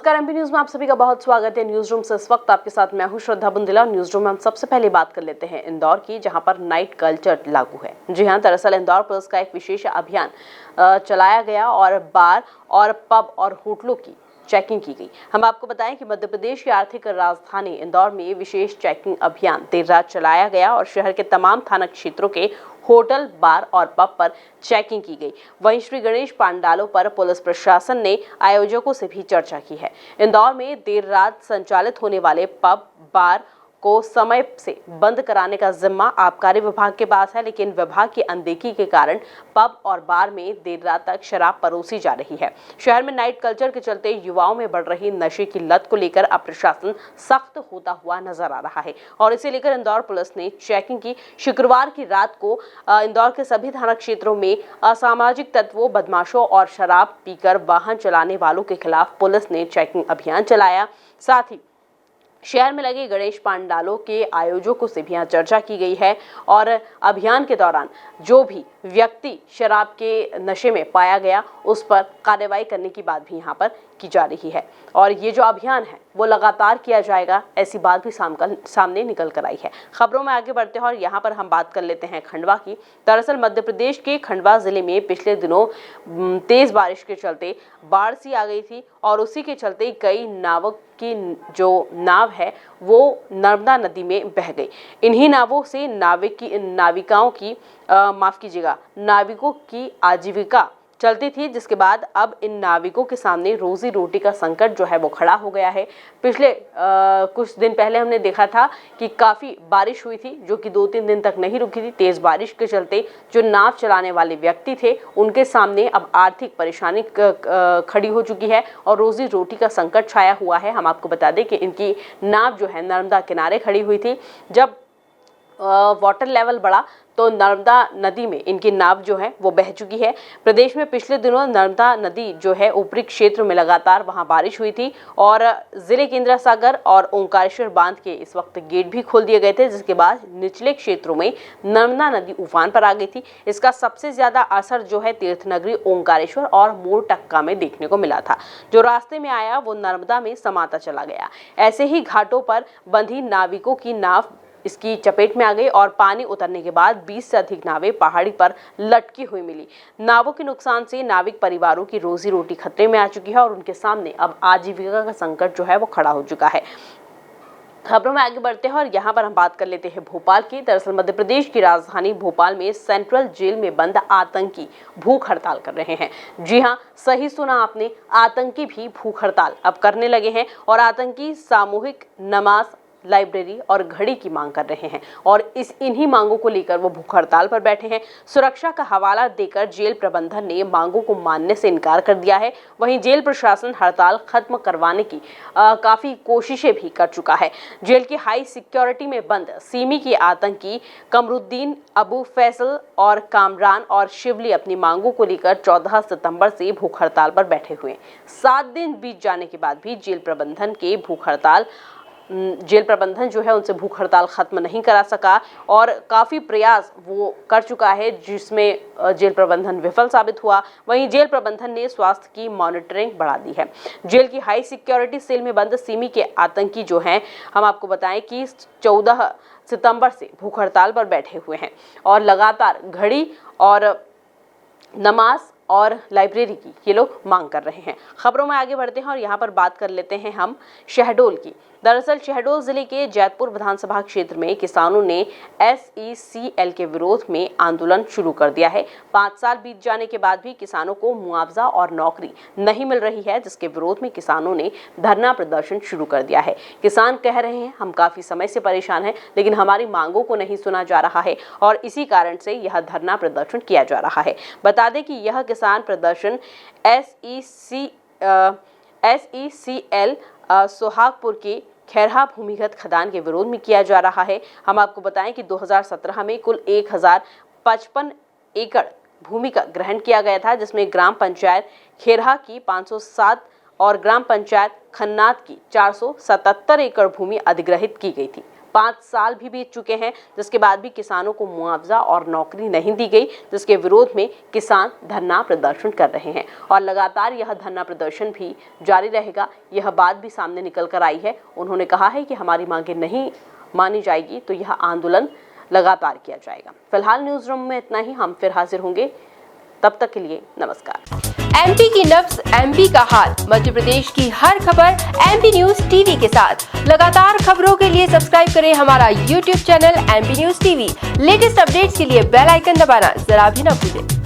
नमस्कार, MP news में आप सभी का बहुत स्वागत है। न्यूज रूम से इस वक्त आपके साथ मैं हूं श्रद्धा बुंदेला। न्यूज रूम में हम सबसे पहले बात कर लेते हैं इंदौर की, जहां पर नाइट कल्चर लागू है। जी हां, दरअसल इंदौर पुलिस का एक विशेष अभियान चलाया गया और बार और पब और होटलों की चेकिंग की गई। हम आपको बताएं कि मध्य प्रदेश की आर्थिक राजधानी इंदौर में विशेष चेकिंग अभियान देर रात चलाया गया और शहर के तमाम थाना क्षेत्रों के होटल, बार और पब पर चेकिंग की गई। वहीं श्री गणेश पांडालों पर पुलिस प्रशासन ने आयोजकों से भी चर्चा की है। इंदौर में देर रात संचालित होने वाले पब, बार को समय से बंद कराने का जिम्मा आबकारी विभाग के पास है, लेकिन विभाग की अनदेखी के कारण पब और बार में देर रात तक शराब परोसी जा रही है। शहर में नाइट कल्चर के चलते युवाओं में बढ़ रही नशे की लत को लेकर अब प्रशासन सख्त होता हुआ नजर आ रहा है और इसे लेकर इंदौर पुलिस ने चेकिंग की। शुक्रवार की रात को इंदौर के सभी थाना क्षेत्रों में असामाजिक तत्वों, बदमाशों और शराब पीकर वाहन चलाने वालों के खिलाफ पुलिस ने चेकिंग अभियान चलाया। साथ ही शहर में लगे गणेश पांडालों के आयोजकों से भी यहाँ चर्चा की गई है और अभियान के दौरान जो भी व्यक्ति शराब के नशे में पाया गया उस पर कार्रवाई करने की बात भी यहाँ पर की जा रही है और ये जो अभियान है वो लगातार किया जाएगा, ऐसी बात भी सामने निकल कर आई है। खबरों में आगे बढ़ते हैं और यहाँ पर हम बात कर लेते हैं खंडवा की। दरअसल मध्य प्रदेश के खंडवा जिले में पिछले दिनों तेज बारिश के चलते बाढ़ सी आ गई थी और उसी के चलते कई नावक की जो नाव है वो नर्मदा नदी में बह गई। इन्हीं नावों से नाविकों की आजीविका चलती थी, जिसके बाद अब इन नाविकों के सामने रोजी रोटी का संकट जो है वो खड़ा हो गया है। पिछले कुछ दिन पहले हमने देखा था कि काफ़ी बारिश हुई थी जो कि 2-3 दिन तक नहीं रुकी थी। तेज़ बारिश के चलते जो नाव चलाने वाले व्यक्ति थे उनके सामने अब आर्थिक परेशानी खड़ी हो चुकी है और रोजी रोटी का संकट छाया हुआ है। हम आपको बता दें कि इनकी नाव जो है नर्मदा किनारे खड़ी हुई थी। जब वाटर लेवल बढ़ा तो नर्मदा नदी में इनकी नाव जो है वो बह चुकी है। प्रदेश में पिछले दिनों नर्मदा नदी जो है ऊपरी क्षेत्र में लगातार वहां बारिश हुई थी और जिले के इंदिरा सागर और ओंकारेश्वर बांध के इस वक्त गेट भी खोल दिए गए थे, जिसके बाद निचले क्षेत्रों में नर्मदा नदी उफान पर आ गई थी। इसका सबसे ज्यादा असर जो है तीर्थनगरी ओंकारेश्वर और मोरटक्का में देखने को मिला था। जो रास्ते में आया वो नर्मदा में समाता चला गया। ऐसे ही घाटों पर बंधी नाविकों की नाव इसकी चपेट में आ गई और पानी उतरने के बाद 20 से अधिक नावें पहाड़ी पर लटकी हुई मिली। नावों के नुकसान से नाविक परिवारों की रोजी रोटी खतरे में आ चुकी है और उनके सामने अब आजीविका का संकट जो है वो खड़ा हो चुका है। खबरों में आगे बढ़ते हैं और यहाँ पर हम बात कर लेते हैं भोपाल की। दरअसल मध्य प्रदेश की राजधानी भोपाल में सेंट्रल जेल में बंद आतंकी भूख हड़ताल कर रहे हैं। जी हाँ, सही सुना आपने, आतंकी भी भूख हड़ताल अब करने लगे हैं और आतंकी सामूहिक नमाज, लाइब्रेरी और घड़ी की मांग कर रहे हैं और इन्हीं मांगों को लेकर वो भूख हड़ताल पर बैठे हैं। सुरक्षा का हवाला देकर जेल प्रबंधन ने मांगों को मानने से इनकार कर दिया है। वहीं जेल प्रशासन हड़ताल खत्म करवाने की काफी कोशिशें भी कर चुका है। जेल की हाई सिक्योरिटी में बंद सिमी के आतंकी कमरुद्दीन, अबू फैसल और कामरान और शिवली अपनी मांगों को लेकर 14 सितंबर से भूख हड़ताल पर बैठे हुए। 7 दिन बीत जाने के बाद भी जेल प्रबंधन जो है उनसे भूख हड़ताल खत्म नहीं करा सका और काफ़ी प्रयास वो कर चुका है, जिसमें जेल प्रबंधन विफल साबित हुआ। वहीं जेल प्रबंधन ने स्वास्थ्य की मॉनिटरिंग बढ़ा दी है। जेल की हाई सिक्योरिटी सेल में बंद सिमी के आतंकी जो हैं, हम आपको बताएं कि 14 सितंबर से भूख हड़ताल पर बैठे हुए हैं और लगातार घड़ी और नमाज और लाइब्रेरी की ये लोग मांग कर रहे हैं। खबरों में आगे बढ़ते हैं और यहाँ पर बात कर लेते हैं हम शहडोल की। दरअसल शहडोल जिले के जैतपुर विधानसभा क्षेत्र में किसानों ने SECL के विरोध में आंदोलन शुरू कर दिया है। 5 साल बीत जाने के बाद भी किसानों को मुआवजा और नौकरी नहीं मिल रही है, जिसके विरोध में किसानों ने धरना प्रदर्शन शुरू कर दिया है। किसान कह रहे हैं, हम काफी समय से परेशान हैं, लेकिन हमारी मांगों को नहीं सुना जा रहा है और इसी कारण से यह धरना प्रदर्शन किया जा रहा है। बता दें कि यह किसान प्रदर्शन SECL सोहागपुर के खैरहा भूमिगत खदान के विरोध में किया जा रहा है। हम आपको बताएं कि 2017 में कुल 1055 एकड़ भूमि का ग्रहण किया गया था, जिसमें ग्राम पंचायत खैरहा की 507 और ग्राम पंचायत खन्नात की 477 एकड़ भूमि अधिग्रहित की गई थी। 5 साल भी बीत चुके हैं, जिसके बाद भी किसानों को मुआवजा और नौकरी नहीं दी गई, जिसके विरोध में किसान धरना प्रदर्शन कर रहे हैं और लगातार यह धरना प्रदर्शन भी जारी रहेगा। यह बात भी सामने निकल कर आई है। उन्होंने कहा है कि हमारी मांगे नहीं मानी जाएगी तो यह आंदोलन लगातार किया जाएगा। फिलहाल न्यूज रूम में इतना ही, हम फिर हाजिर होंगे, तब तक के लिए नमस्कार। एमपी की नब्ज, एमपी का हाल, मध्य प्रदेश की हर खबर एमपी न्यूज टीवी के साथ। लगातार खबरों के लिए सब्सक्राइब करें हमारा YouTube channel MP news TV. Latest updates के लिए बेल आइकन दबाना जरा भी न भूलें।